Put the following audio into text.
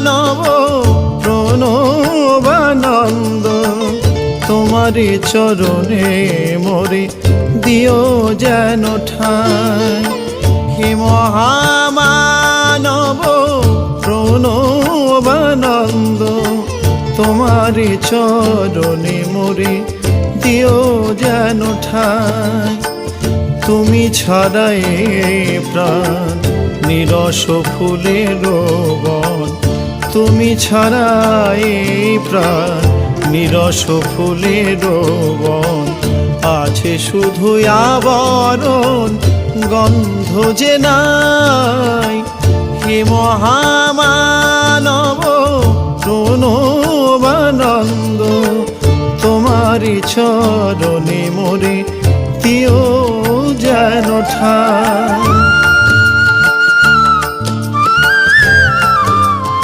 মানব প্রণবানন্দ তোমারি চরণে মোরে দিও যেন ঠাঁই। হে মহামানব প্রণবানন্দ তোমারি চরণে মোরে দিও যেন ঠাঁই। তুমি ছাড়াই প্রাণ নিরস ফুলের বন, তুমি ছাড়াই প্রাণ নিরস ফুলের বন, আছে শুধু আবরণ গন্ধ যে নাই। হে মহামানব প্রণবানন্দ তোমারি চরণে মোরে দিও যেন ঠাঁই।